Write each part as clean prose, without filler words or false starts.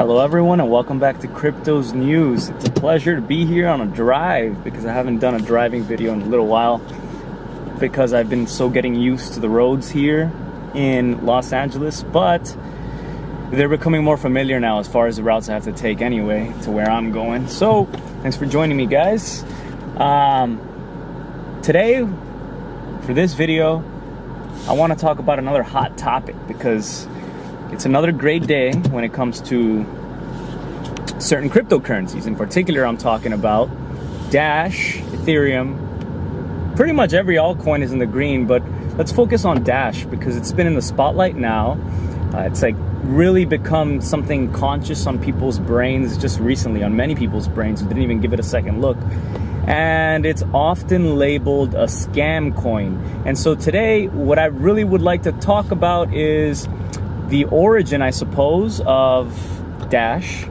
Hello everyone and welcome back to Crypto's News. It's a pleasure to be here on a drive because I haven't done a driving video in a little while because I've been so getting used to the roads here in Los Angeles, but they're becoming more familiar now as far as the routes I have to take anyway to where I'm going. So thanks for joining me, guys. Today for this video I want to talk about another hot topic because it's another great day when it comes to certain cryptocurrencies. In particular, I'm talking about Dash, Ethereum. Pretty much every altcoin is in the green, but let's focus on Dash because it's been in the spotlight now. It's like really become something conscious on people's brains just recently, on many people's brains who didn't even give it a second look. And it's often labeled a scam coin. And so today, what I really would like to talk about is the origin, I suppose, of Dash.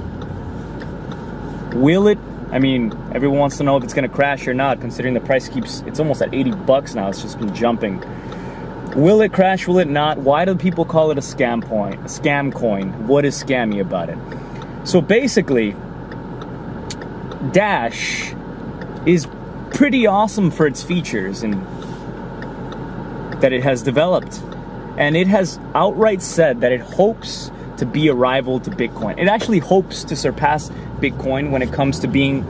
Will it, everyone wants to know if it's going to crash or not, considering the price it's almost at 80 bucks now. It's just been jumping. Will it crash? Will it not? Why do people call it a scam coin? What is scammy about it? So basically, Dash is pretty awesome for its features and that it has developed. And it has outright said that it hopes to be a rival to Bitcoin. It actually hopes to surpass Bitcoin when it comes to being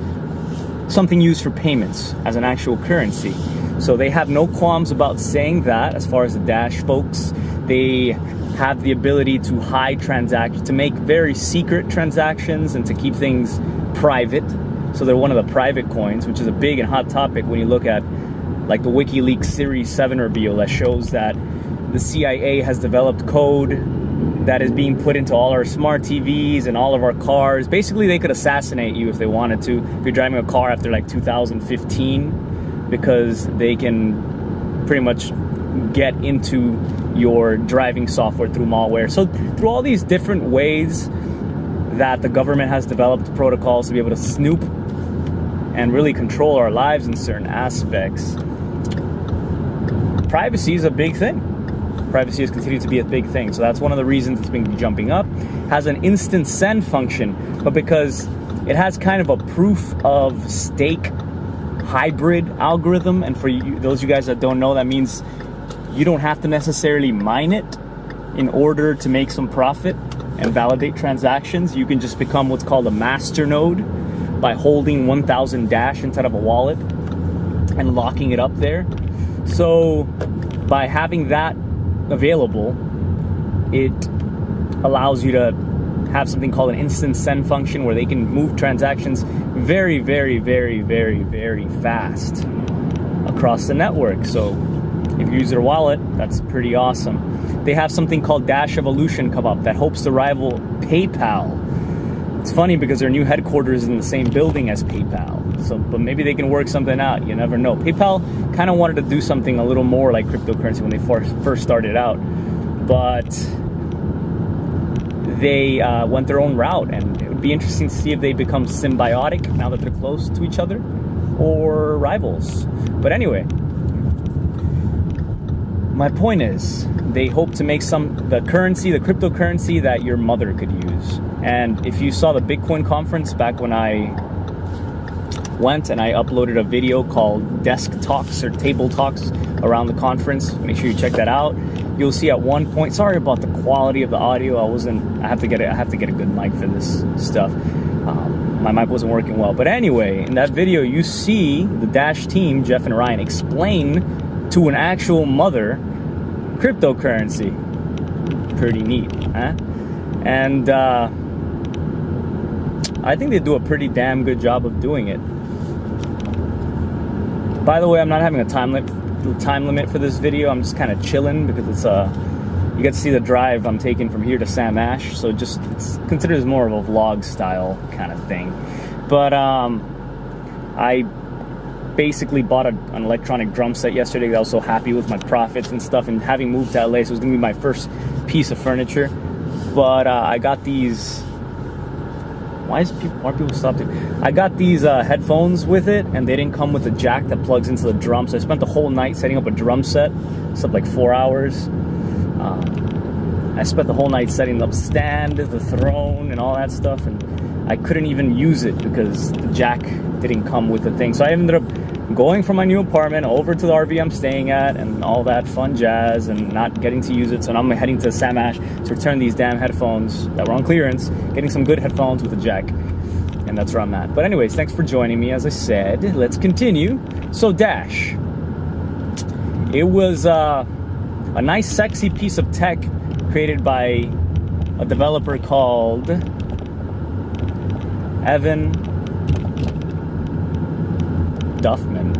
something used for payments as an actual currency. So they have no qualms about saying that. As far as the Dash folks, they have the ability to hide transactions, to make very secret transactions and to keep things private. So they're one of the private coins, which is a big and hot topic when you look at like the WikiLeaks Series 7 reveal that shows that the CIA has developed code that is being put into all our smart TVs and all of our cars. Basically, they could assassinate you if they wanted to. If you're driving a car after like 2015, because they can pretty much get into your driving software through malware. So through all these different ways that the government has developed protocols to be able to snoop and really control our lives in certain aspects, privacy is a big thing. Privacy has continued to be a big thing. So that's one of the reasons it's been jumping up. Has an instant send function, but because it has kind of a proof of stake hybrid algorithm, and for you, those of you guys that don't know, that means you don't have to necessarily mine it in order to make some profit and validate transactions. You can just become what's called a master node by holding 1,000 Dash inside of a wallet and locking it up there. So by having that available, it allows you to have something called an instant send function where they can move transactions very, very, very, very, very fast across the network. So if you use their wallet, that's pretty awesome. They have something called Dash Evolution come up that hopes to rival PayPal. It's funny because their new headquarters is in the same building as PayPal. So, but maybe they can work something out. You never know. PayPal kind of wanted to do something a little more like cryptocurrency when they first started out, but they went their own route, and it would be interesting to see if they become symbiotic now that they're close to each other, or rivals. But anyway, my point is, they hope to make the cryptocurrency that your mother could use. And if you saw the Bitcoin conference back when I went and I uploaded a video called Desk Talks or Table Talks around the conference, make sure you check that out. You'll see at one point, sorry about the quality of the audio. I have to get a good mic for this stuff. My mic wasn't working well. But anyway, in that video, you see the Dash team, Jeff and Ryan, explain to an actual mother cryptocurrency. Pretty neat, huh? And I think they do a pretty damn good job of doing it. By the way, I'm not having a time limit for this video. I'm just kind of chilling because it's you get to see the drive I'm taking from here to Sam Ash. So it's considered as more of a vlog style kind of thing. But I basically bought an electronic drum set yesterday. I was so happy with my profits and stuff, and having moved to LA, so it was gonna be my first piece of furniture. But I got these. Why are people stopping? I got these headphones with it, and they didn't come with a jack that plugs into the drum. So I spent the whole night setting up a drum set. It's up like 4 hours. I spent the whole night setting up stand, the throne, and all that stuff, and I couldn't even use it because the jack didn't come with the thing. So I ended up going from my new apartment over to the RV I'm staying at and all that fun jazz and not getting to use it. So now I'm heading to Sam Ash to return these damn headphones that were on clearance, getting some good headphones with a jack. And that's where I'm at. But anyways, thanks for joining me. As I said, let's continue. So Dash. It was a nice, sexy piece of tech created by a developer called Evan Duffman.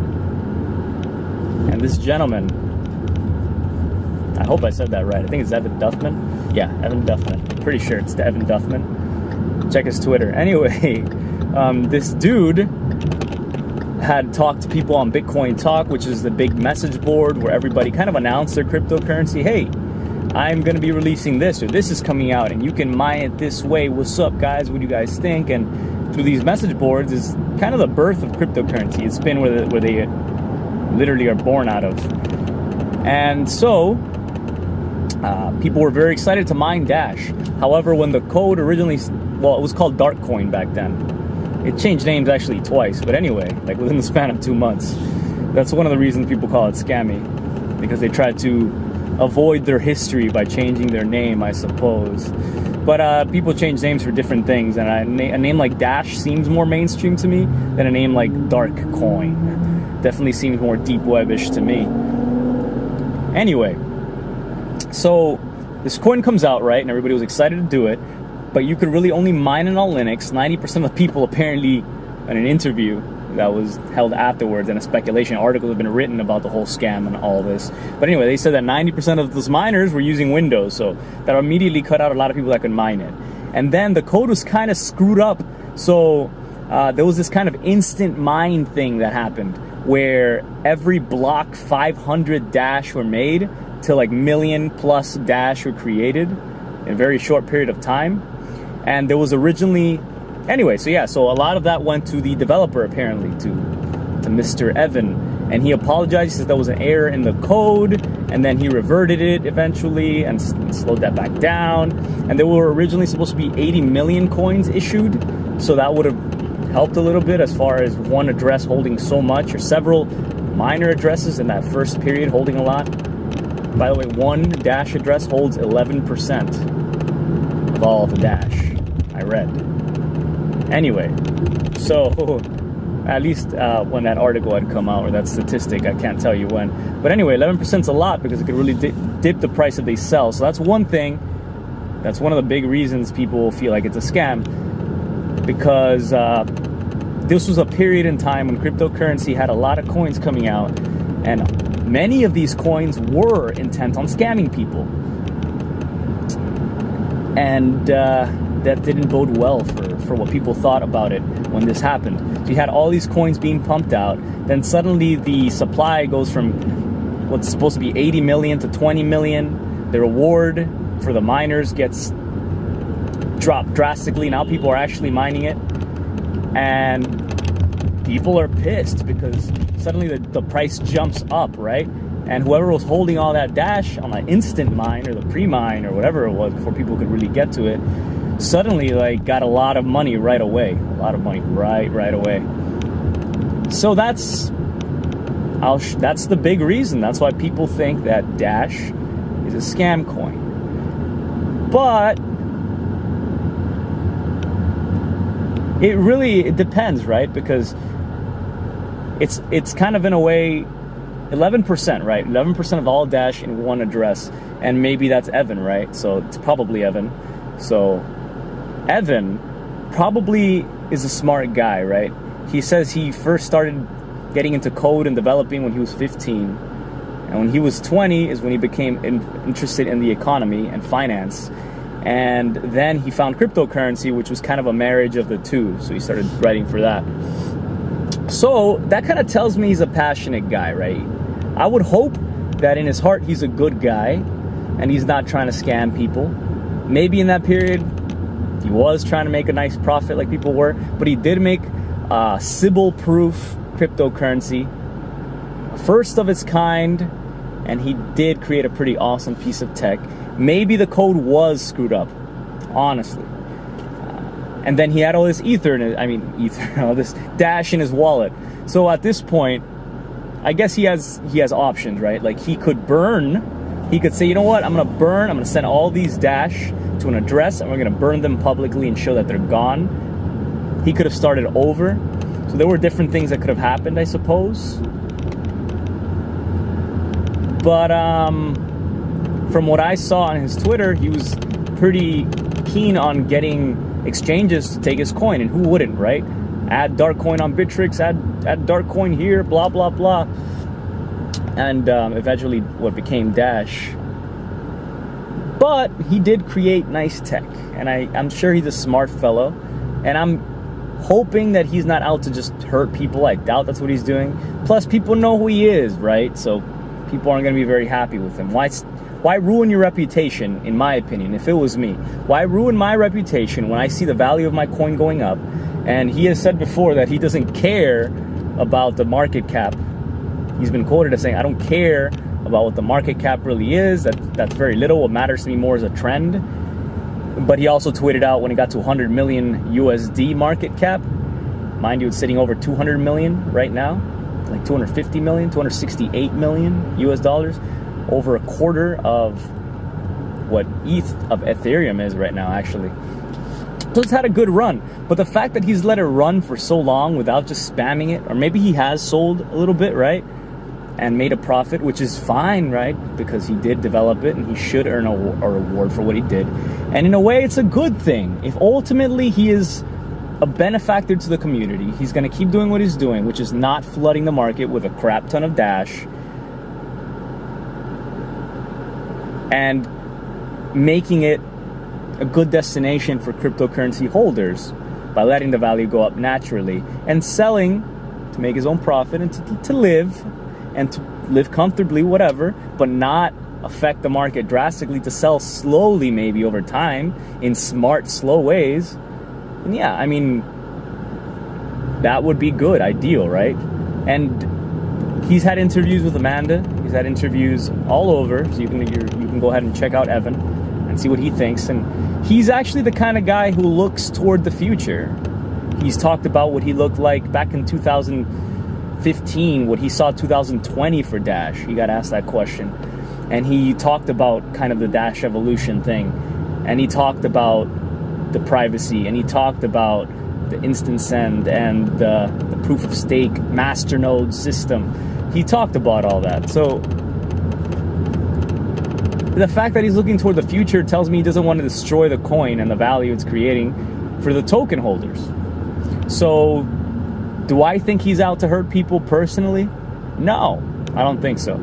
And this gentleman, I hope I said that right. I think it's Evan Duffman. Yeah, Evan Duffman. Pretty sure it's Evan Duffman. Check his Twitter. Anyway, this dude had talked to people on Bitcoin Talk, which is the big message board where everybody kind of announced their cryptocurrency. Hey, I'm going to be releasing this, or this is coming out, and you can mine it this way. What's up, guys? What do you guys think? And through these message boards is kind of the birth of cryptocurrency. It's been where they literally are born out of. And so people were very excited to mine Dash. However, when the code originally, well, it was called Darkcoin back then. It changed names actually twice, but anyway, like within the span of 2 months. That's one of the reasons people call it scammy, because they tried to avoid their history by changing their name, I suppose. But people change names for different things, and a name like Dash seems more mainstream to me than a name like Darkcoin. Definitely seems more deep web-ish to me. Anyway, so this coin comes out, right, and everybody was excited to do it, but you could really only mine it on Linux. 90% of the people apparently, in an interview that was held afterwards, and a speculation article have been written about the whole scam and all this. But anyway, they said that 90% of those miners were using Windows, so that immediately cut out a lot of people that could mine it. And then the code was kind of screwed up, so there was this kind of instant mine thing that happened, where every block 500 Dash were made till like million plus Dash were created in a very short period of time. And there was originally, anyway, so yeah, so a lot of that went to the developer apparently, to Mr. Evan, and he apologized. He said there was an error in the code, and then he reverted it eventually and slowed that back down. And there were originally supposed to be 80 million coins issued, so that would have helped a little bit as far as one address holding so much, or several minor addresses in that first period holding a lot. By the way, one Dash address holds 11% of all of the Dash, I read. Anyway, so at least when that article had come out, or that statistic, I can't tell you when. But anyway, 11% is a lot because it could really dip the price that they sell. So that's one thing. That's one of the big reasons people feel like it's a scam, because this was a period in time when cryptocurrency had a lot of coins coming out, and many of these coins were intent on scamming people. And that didn't bode well for what people thought about it when this happened. So you had all these coins being pumped out, then suddenly the supply goes from what's supposed to be 80 million to 20 million. The reward for the miners gets dropped drastically. Now people are actually mining it, and people are pissed because suddenly the price jumps up, right? And whoever was holding all that Dash on an instant mine or the pre-mine or whatever it was before people could really get to it, suddenly like got a lot of money right away. A lot of money right away. So that's the big reason. That's why people think that Dash is a scam coin. But it depends, right? Because it's kind of in a way 11%, right? 11% of all Dash in one address, and maybe that's Evan, right? So it's probably Evan. So Evan probably is a smart guy, right? He says he first started getting into code and developing when he was 15, and when he was 20 is when he became interested in the economy and finance. And then he found cryptocurrency, which was kind of a marriage of the two. So he started writing for that. So that kind of tells me he's a passionate guy, right? I would hope that in his heart he's a good guy and he's not trying to scam people. Maybe in that period he was trying to make a nice profit like people were, but he did make Sybil-proof cryptocurrency, first of its kind, and he did create a pretty awesome piece of tech. maybe the code was screwed up, honestly. And then he had all this all this Dash in his wallet. So at this point, I guess he has options, right? Like he could burn. He could say, you know what, I'm gonna send all these Dash to an address, and we're gonna burn them publicly and show that they're gone. He could have started over. So there were different things that could have happened, I suppose. But from what I saw on his Twitter, he was pretty keen on getting exchanges to take his coin, and who wouldn't, right? Add dark coin on Bittrex, add dark coin here, blah blah blah. And eventually what became Dash. But he did create nice tech, and I'm sure he's a smart fellow, and I'm hoping that he's not out to just hurt people. I doubt that's what he's doing. Plus, people know who he is, right? So people aren't going to be very happy with him. Why ruin your reputation, in my opinion, if it was me? Why ruin my reputation when I see the value of my coin going up? And he has said before that he doesn't care about the market cap. He's been quoted as saying, I don't care about what the market cap really is. That's very little. What matters to me more is a trend. But he also tweeted out when it got to 100 million USD market cap. Mind you, it's sitting over 200 million right now. Like 250 million, 268 million US dollars. Over a quarter of what ETH of Ethereum is right now, actually. So it's had a good run. But the fact that he's let it run for so long without just spamming it, or maybe he has sold a little bit, right? And made a profit, which is fine, right? Because he did develop it, and he should earn a reward for what he did. And in a way, it's a good thing. If ultimately he is a benefactor to the community, he's going to keep doing what he's doing, which is not flooding the market with a crap ton of Dash and making it a good destination for cryptocurrency holders by letting the value go up naturally and selling to make his own profit and to live and to live comfortably, whatever, but not affect the market drastically, to sell slowly maybe over time in smart, slow ways. And yeah, I mean, that would be good, ideal, right? And he's had interviews with Amanda. He's had interviews all over, so you can go ahead and check out Evan and see what he thinks. And he's actually the kind of guy who looks toward the future. He's talked about what he looked like back in 2015, what he saw 2020 for Dash. He got asked that question. And he talked about kind of the Dash evolution thing. And he talked about the privacy, and he talked about the instant send and the proof of stake masternode system. He talked about all that. So the fact that he's looking toward the future tells me he doesn't want to destroy the coin and the value it's creating for the token holders. So do I think he's out to hurt people personally? No, I don't think so.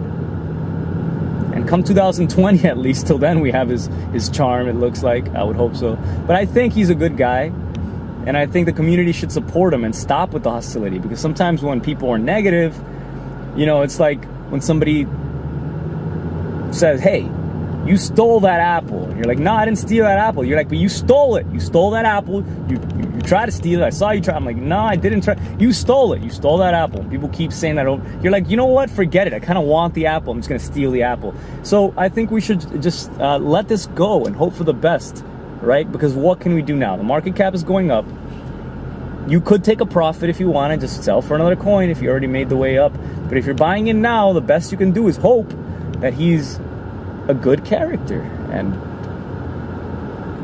And come 2020, at least till then, we have his charm, it looks like. I would hope so. But I think he's a good guy, and I think the community should support him and stop with the hostility, because sometimes when people are negative, you know, it's like when somebody says, hey, you stole that apple. And you're like, no, I didn't steal that apple. You're like, but you stole it. You stole that apple. You tried to steal it. I saw you try. I'm like, no, I didn't try. You stole it. You stole that apple. People keep saying that over. You're like, you know what? Forget it. I kind of want the apple. I'm just going to steal the apple. So I think we should just let this go and hope for the best, right? Because what can we do now? The market cap is going up. You could take a profit if you want and just sell for another coin if you already made the way up. But if you're buying in now, the best you can do is hope that he's a good character and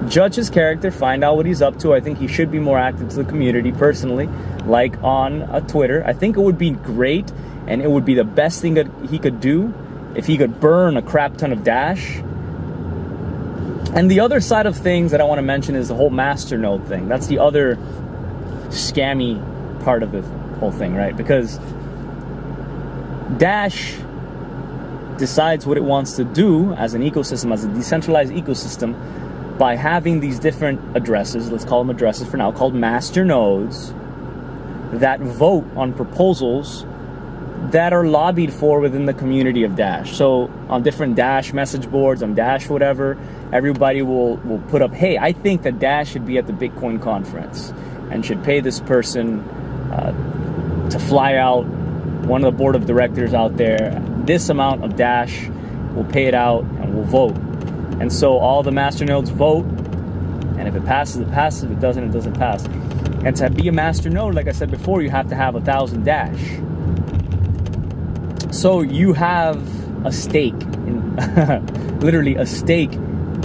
judge his character, find out what he's up to. I think he should be more active to the community personally, like on Twitter. I think it would be great, and it would be the best thing that he could do if he could burn a crap ton of Dash. And the other side of things that I want to mention is the whole masternode thing. That's the other scammy part of the whole thing, right? Because Dash decides what it wants to do as an ecosystem, as a decentralized ecosystem, by having these different addresses, let's call them addresses for now, called master nodes, that vote on proposals that are lobbied for within the community of Dash. So on different Dash message boards, on Dash whatever, everybody will put up, hey, I think that Dash should be at the Bitcoin conference and should pay this person to fly out, one of the board of directors out there, this amount of Dash, we'll pay it out and we'll vote. And so all the masternodes vote, and if it passes, it passes. If it doesn't, it doesn't pass. And to be a masternode, like I said before, you have to have 1,000 dash. So you have a stake, literally a stake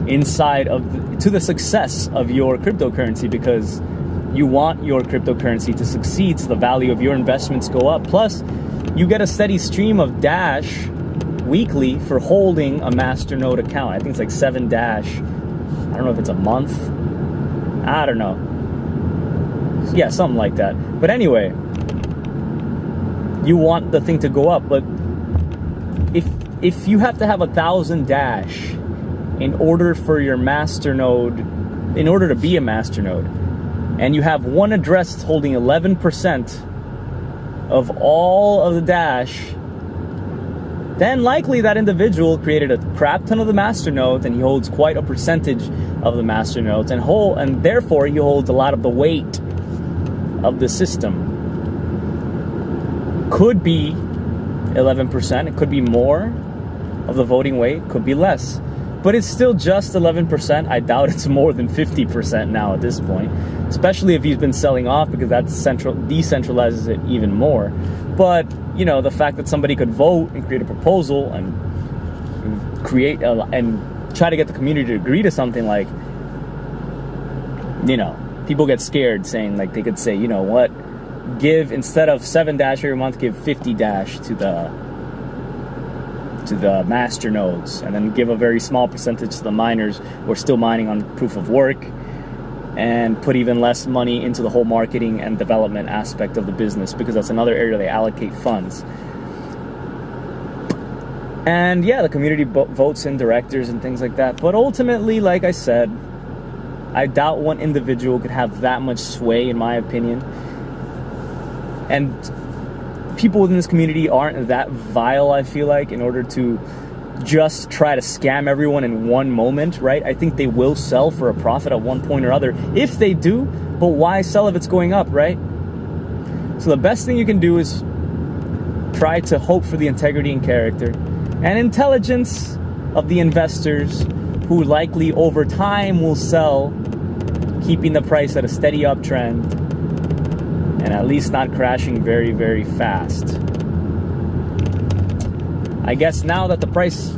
inside of to the success of your cryptocurrency, because you want your cryptocurrency to succeed, so the value of your investments go up. Plus, you get a steady stream of dash weekly for holding a masternode account. I think it's like 7 dash. I don't know if it's a month. I don't know. Yeah, something like that. But anyway, you want the thing to go up. But if you have to have 1,000 dash in order for your masternode, in order to be a masternode, and you have one address holding 11% of all of the dash, then likely that individual created a crap ton of the masternodes, and he holds quite a percentage of the masternodes, and therefore he holds a lot of the weight of the system. Could be 11%, it could be more of the voting weight, could be less. But it's still just 11%. I doubt it's more than 50% now at this point, especially if he's been selling off, because that decentralizes it even more. But, you know, the fact that somebody could vote and create a proposal and and try to get the community to agree to something, like, you know, people get scared saying, like, they could say, you know what, give, instead of 7 dash every month, give 50 dash to the master nodes, and then give a very small percentage to the miners who are still mining on proof of work, and put even less money into the whole marketing and development aspect of the business, because that's another area they allocate funds. And yeah, the community votes in directors and things like that. But ultimately, like I said, I doubt one individual could have that much sway, in my opinion. And people within this community aren't that vile, I feel like, in order to just try to scam everyone in one moment, right? I think they will sell for a profit at one point or other. If they do, but why sell if it's going up, right? So the best thing you can do is try to hope for the integrity and character and intelligence of the investors, who likely over time will sell, keeping the price at a steady uptrend and at least not crashing very, very fast. I guess now that the price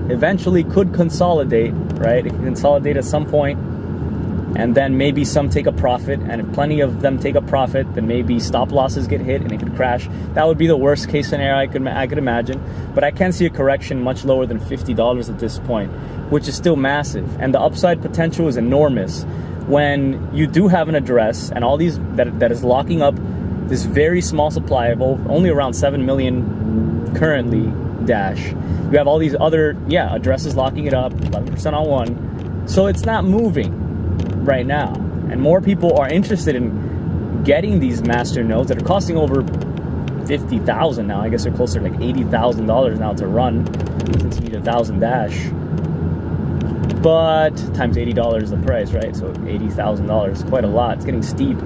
eventually could consolidate, right? It can consolidate at some point, and then maybe some take a profit, and if plenty of them take a profit, then maybe stop losses get hit and it could crash. That would be the worst case scenario I could imagine. But I can see a correction much lower than $50 at this point, which is still massive, and the upside potential is enormous. When you do have an address and all these that is locking up this very small supply of only around 7 million currently dash, you have all these other addresses locking it up, 11% on one, so it's not moving right now. And more people are interested in getting these master nodes that are costing over $50,000 now. I guess they're closer to like $80,000 now to run, since you need 1,000 dash. But times $80 the price, right? So $80,000, quite a lot. It's getting steep.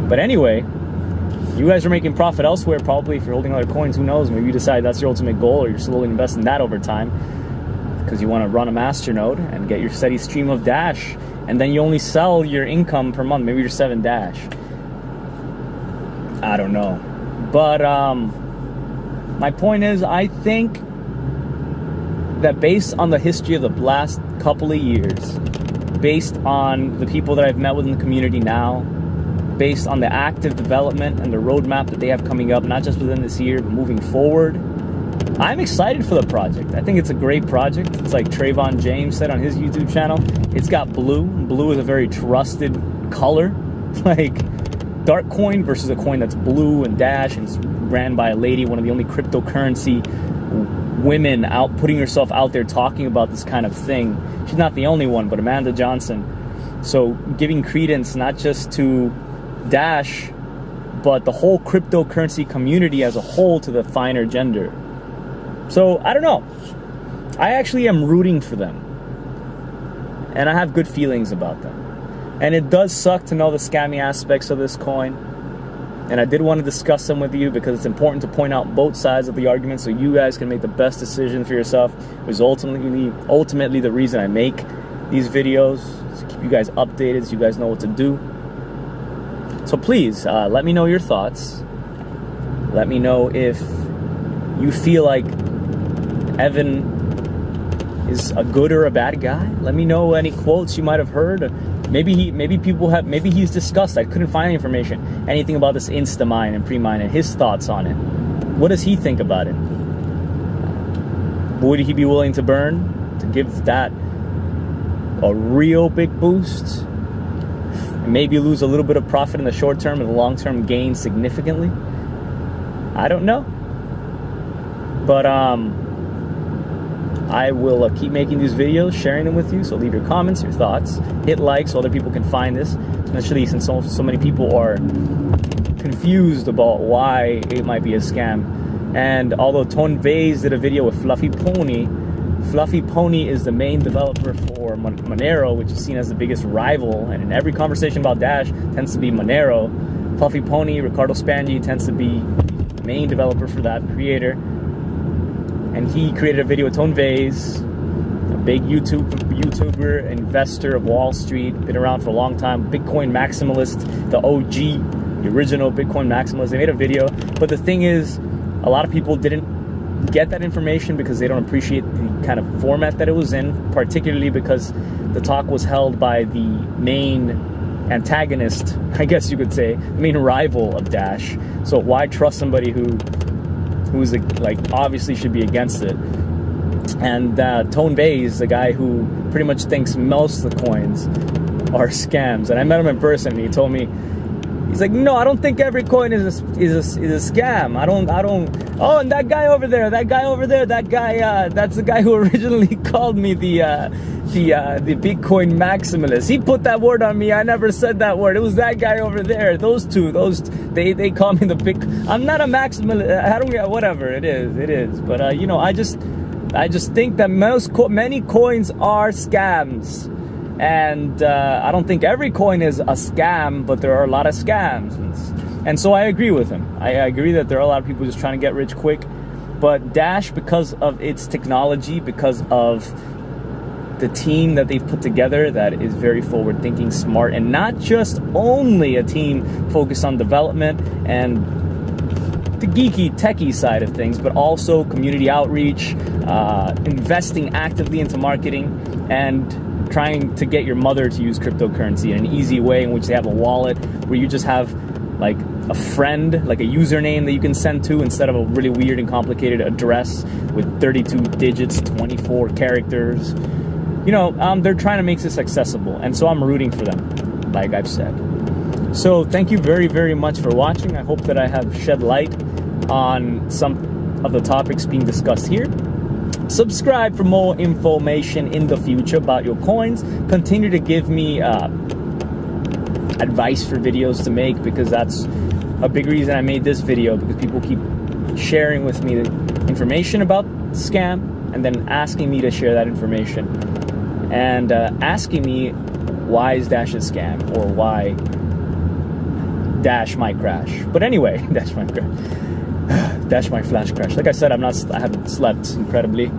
But anyway, you guys are making profit elsewhere, probably. If you're holding other coins, who knows? Maybe you decide that's your ultimate goal, or you're slowly investing that over time because you want to run a master node and get your steady stream of dash, and then you only sell your income per month, maybe your 7 dash. I don't know. But my point is, I think that based on the history of the last couple of years, based on the people that I've met within the community now, based on the active development and the roadmap that they have coming up, not just within this year, but moving forward, I'm excited for the project. I think it's a great project. It's like Trayvon James said on his YouTube channel, it's got blue. Blue is a very trusted color. Like dark coin versus a coin that's blue and dash, and it's ran by a lady, one of the only cryptocurrency women out putting herself out there talking about this kind of thing. She's not the only one, but Amanda Johnson. So giving credence not just to Dash, but the whole cryptocurrency community as a whole to the finer gender. So I don't know. I actually am rooting for them, and I have good feelings about them. And it does suck to know the scammy aspects of this coin, And I did want to discuss them with you because it's important to point out both sides of the argument so you guys can make the best decision for yourself. It was ultimately the reason I make these videos, to keep you guys updated so you guys know what to do. So please, let me know your thoughts. Let me know if you feel like Evan is a good or a bad guy. Let me know any quotes you might have heard. Maybe he's discussed. I couldn't find any information, anything about this Instamine and Premine and his thoughts on it. What does he think about it? Would he be willing to burn to give that a real big boost? And maybe lose a little bit of profit in the short term and the long term gain significantly? I don't know. But I will keep making these videos, sharing them with you. So leave your comments, your thoughts, hit like so other people can find this. Especially since so many people are confused about why it might be a scam. And although Tone Vase did a video with Fluffy Pony is the main developer for Monero, which is seen as the biggest rival. And in every conversation about Dash tends to be Monero. Fluffy Pony, Ricardo Spangi, tends to be the main developer for that creator. And he created a video with Tone Vase, a big YouTuber, investor of Wall Street, been around for a long time, Bitcoin maximalist, the OG, the original Bitcoin maximalist. They made a video, but the thing is, a lot of people didn't get that information because they don't appreciate the kind of format that it was in, particularly because the talk was held by the main antagonist, I guess you could say, the main rival of Dash. So why trust somebody who's like obviously should be against it? And Tone Vase, the guy who pretty much thinks most of the coins are scams, and I met him in person and he told me, he's like, no, I don't think every coin is a scam. I don't. Oh, and that guy over there, that's the guy who originally called me the Bitcoin maximalist. He put that word on me. I never said that word. It was that guy over there. Those two, they call me the big. I'm not a maximalist. I don't. Whatever it is. But I just think that many coins are scams. And I don't think every coin is a scam, but there are a lot of scams. And so I agree with him. I agree that there are a lot of people just trying to get rich quick. But Dash, because of its technology, because of the team that they've put together that is very forward-thinking, smart, and not just only a team focused on development and the geeky, techie side of things, but also community outreach, investing actively into marketing, and trying to get your mother to use cryptocurrency in an easy way in which they have a wallet where you just have like a friend, like a username that you can send to instead of a really weird and complicated address with 32 digits, 24 characters. They're trying to make this accessible, and so I'm rooting for them, like I've said. So thank you very, very much for watching. I hope that I have shed light on some of the topics being discussed here. Subscribe for more information in the future about your coins. Continue to give me advice for videos to make, because that's a big reason I made this video, because people keep sharing with me the information about the scam and then asking me to share that information and asking me why is Dash a scam or why Dash might crash. But anyway, Dash might crash. Dash my flash crash. Like I said, I haven't slept incredibly.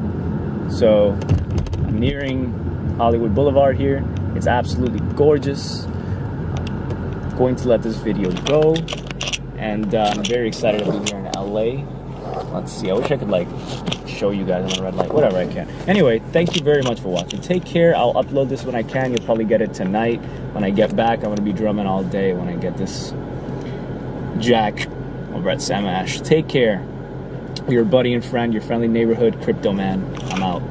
So I'm nearing Hollywood Boulevard here. It's absolutely gorgeous. I'm going to let this video go. And I'm very excited to be here in LA. Let's see, I wish I could like show you guys on the red light. Whatever, I can. Anyway, thank you very much for watching. Take care. I'll upload this when I can. You'll probably get it tonight. When I get back, I'm going to be drumming all day when I get this jack over at Sam Ash. Take care. Your buddy and friend, your friendly neighborhood crypto man. I'm out.